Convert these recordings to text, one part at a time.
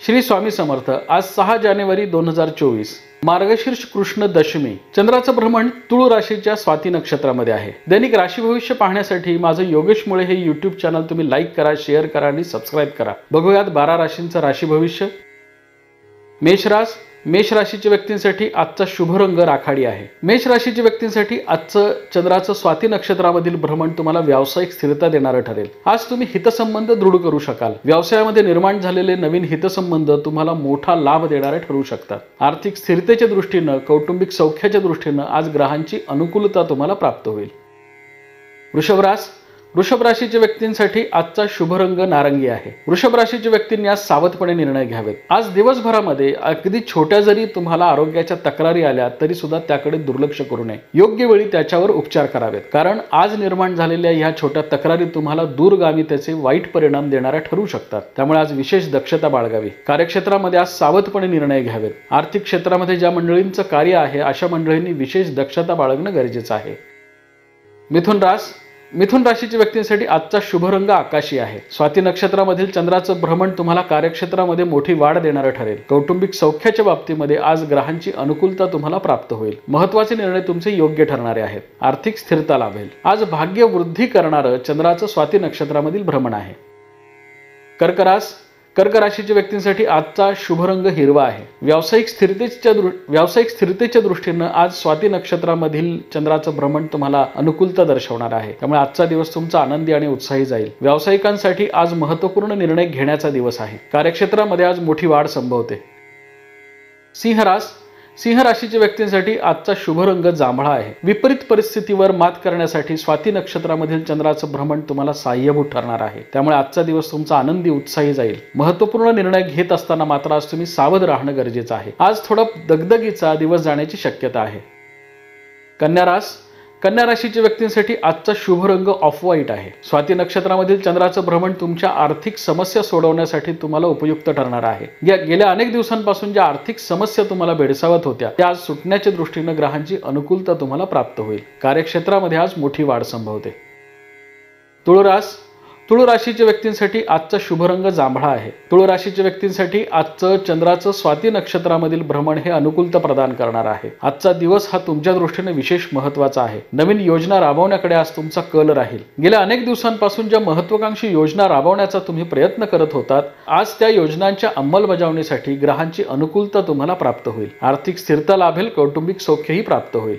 श्री स्वामी समर्थ। आज 6 जानेवारी 2024 मार्गशीर्ष कृष्ण दशमी। चंद्राचं भ्रमण तुळ राशीच्या स्वाती नक्षत्रामध्ये आहे। दैनिक राशी भविष्य पाहण्यासाठी माझं योगेश मुळे हे YouTube चॅनल तुम्ही लाईक करा, शेअर करा आणि सबस्क्राइब करा। बघूयात 12 राशींचं राशी भविष्य। मेष राशीच्या व्यक्तींसाठी आजचा शुभ रंग राखाडी आहे। मेष राशीच्या व्यक्तींसाठी आजचं चंद्राचं स्वाती नक्षत्रामधील भ्रमण तुम्हाला व्यावसायिक स्थिरता देणारं ठरेल। आज तुम्ही हितसंबंध दृढ करू शकाल। व्यवसायामध्ये निर्माण झालेले नवीन हितसंबंध तुम्हाला मोठा लाभ देणारे ठरू शकतात। आर्थिक स्थिरतेच्या दृष्टीने, कौटुंबिक सौख्याच्या दृष्टीने आज ग्रहांची अनुकूलता तुम्हाला प्राप्त होईल। वृषभ राशीच्या व्यक्तींसाठी आजचा शुभ रंग नारंगी आहे। वृषभ राशीच्या व्यक्तींनी आज सावधपणे निर्णय घ्यावेत। आज दिवसभरामध्ये अगदी छोट्या जरी तुम्हाला आरोग्याच्या तक्रारी आल्या तरी सुद्धा त्याकडे दुर्लक्ष करू नये। योग्य वेळी त्याच्यावर उपचार करावेत, कारण आज निर्माण झालेल्या ह्या छोट्या तक्रारी तुम्हाला दूरगामी त्याचे वाईट परिणाम देणाऱ्या ठरू शकतात। त्यामुळे आज विशेष दक्षता बाळगावी। कार्यक्षेत्रामध्ये आज सावधपणे निर्णय घ्यावेत। आर्थिक क्षेत्रामध्ये ज्या मंडळींचं कार्य आहे अशा मंडळींनी विशेष दक्षता बाळगणं गरजेचं आहे। मिथुन राशीच्या व्यक्तींसाठी आजचा शुभ रंग आकाशी आहे। स्वाती नक्षत्रामधील चंद्राचं भ्रमण तुम्हाला कार्यक्षेत्रामध्ये मोठी वाढ देणारं ठरेल। कौटुंबिक सौख्याच्या बाबतीमध्ये आज ग्रहांची अनुकूलता तुम्हाला प्राप्त होईल। महत्त्वाचे निर्णय तुमचे योग्य ठरणारे आहेत। आर्थिक स्थिरता लाभेल। आज भाग्य वृद्धी करणारं चंद्राचं स्वाती नक्षत्रामधील भ्रमण आहे। कर्क राशीच्या व्यक्तींसाठी आजचा शुभ रंग हिरवा आहे। व्यावसायिक स्थिरतेच्या दृष्टीने आज स्वाती नक्षत्रामधील चंद्राचं भ्रमण तुम्हाला अनुकूलता दर्शवणार आहे। त्यामुळे आजचा दिवस तुमचा आनंदी आणि उत्साही जाईल। व्यावसायिकांसाठी आज महत्त्वपूर्ण निर्णय घेण्याचा दिवस आहे। कार्यक्षेत्रामध्ये आज मोठी वाढ संभवते। सिंह राशीच्या व्यक्तींसाठी आजचा शुभ रंग जांभळा आहे। विपरीत परिस्थितीवर मात करण्यासाठी स्वाती नक्षत्रामधील चंद्राचं भ्रमण तुम्हाला सहाय्यभूत ठरणार आहे। त्यामुळे आजचा दिवस तुमचा आनंदी उत्साही जाईल। महत्त्वपूर्ण निर्णय घेत असताना मात्र आज तुम्ही सावध राहणं गरजेचं आहे। आज थोडा दगदगीचा दिवस जाण्याची शक्यता आहे। कन्या राशीच्या व्यक्तींसाठी आजचा शुभ रंग ऑफ व्हाईट आहे। स्वाती नक्षत्रामधील चंद्राचं भ्रमण तुमच्या आर्थिक समस्या सोडवण्यासाठी तुम्हाला उपयुक्त ठरणार आहे। गेल्या अनेक दिवसांपासून ज्या आर्थिक समस्या तुम्हाला भेडसावत होत्या त्या आज सुटण्याच्या दृष्टीने ग्रहांची अनुकूलता तुम्हाला प्राप्त होईल। कार्यक्षेत्रामध्ये आज मोठी वाढ संभवते। तुळ राशीच्या व्यक्तींसाठी आजचा शुभ रंग जांभळा आहे। तुळ राशीच्या व्यक्तींसाठी आजचं चंद्राचं स्वाती नक्षत्रामधील भ्रमण हे अनुकूलता प्रदान करणार आहे। आजचा दिवस हा तुमच्या दृष्टीने विशेष महत्त्वाचा आहे। नवीन योजना राबवण्याकडे आज तुमचा कल राहील। गेल्या अनेक दिवसांपासून ज्या महत्त्वाकांक्षी योजना राबवण्याचा तुम्ही प्रयत्न करत होतात, आज त्या योजनांच्या अंमलबजावणीसाठी ग्रहांची अनुकूलता तुम्हाला प्राप्त होईल। आर्थिक स्थिरता लाभेल। कौटुंबिक सौख्यही प्राप्त होईल।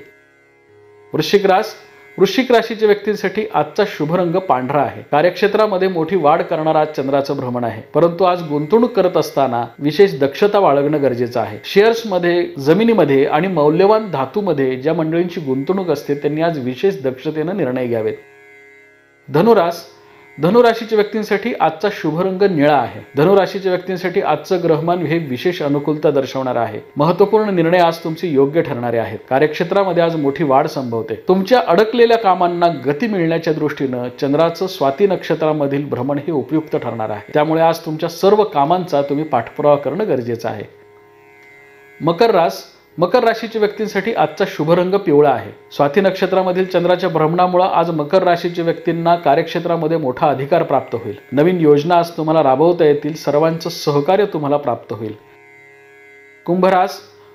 वृश्चिक राशीच्या व्यक्तींसाठी आजचा शुभ रंग पांढरा आहे। कार्यक्षेत्रामध्ये मोठी वाढ करणारा आज चंद्राचं भ्रमण आहे, परंतु आज गुंतवणूक करत असताना विशेष दक्षता बाळगणं गरजेचं आहे। शेअर्समध्ये, जमिनीमध्ये आणि मौल्यवान धातूमध्ये ज्या मंडळींची गुंतवणूक असते त्यांनी आज विशेष दक्षतेने निर्णय घ्यावेत। धनुराशीच्या व्यक्तींसाठी आजचा शुभ रंग निळा आहे। धनुराशीच्या व्यक्तींसाठी आजचं ग्रहमान हे विशेष अनुकूलता दर्शवणार आहे। महत्त्वपूर्ण निर्णय आज तुमचे योग्य ठरणारे आहेत। कार्यक्षेत्रामध्ये आज मोठी वाढ संभवते। तुमच्या अडकलेल्या कामांना गती मिळण्याच्या दृष्टीने चंद्राचं स्वाती नक्षत्रामधील भ्रमण हे उपयुक्त ठरणार आहे। त्यामुळे आज तुमच्या सर्व कामांचा तुम्ही पाठपुरावा करणं गरजेचं आहे। मकर राशीच्या व्यक्तींसाठी आजचा शुभ रंग पिवळा आहे। स्वाती नक्षत्रामधील चंद्राच्या भ्रमणामुळे आज मकर राशीच्या व्यक्तींना कार्यक्षेत्रामध्ये मोठा अधिकार प्राप्त होईल। नवीन योजना आज तुम्हाला राबवता येतील। सर्वांचं सहकार्य तुम्हाला प्राप्त होईल।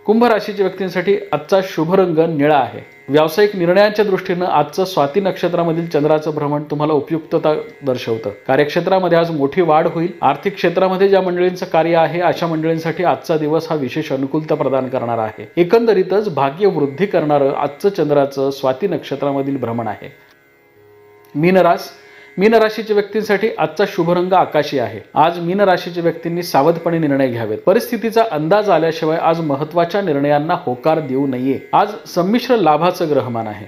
कुंभ राशीच्या व्यक्तींसाठी आजचा शुभ रंग निळा आहे। व्यावसायिक निर्णयाच्या दृष्टीने आजचं स्वाती नक्षत्रामधील चंद्राचं भ्रमण तुम्हाला उपयुक्तता दर्शवतं। कार्यक्षेत्रामध्ये आज मोठी वाढ होईल। आर्थिक क्षेत्रामध्ये ज्या मंडळींचं कार्य आहे अशा मंडळींसाठी आजचा दिवस हा विशेष अनुकूलता प्रदान करणार आहे। एकंदरीतच भाग्य वृद्धी करणारं आजचं चंद्राचं स्वाती नक्षत्रामधील भ्रमण आहे। मीन राशीच्या व्यक्तींसाठी आजचा शुभ रंग आकाशी आहे। आज मीन राशीच्या व्यक्तींनी सावधपणे निर्णय घ्यावेत। परिस्थितीचा अंदाज आल्याशिवाय आज महत्त्वाच्या निर्णयांना होकार देऊ नये। आज संमिश्र लाभाचं ग्रहमान आहे।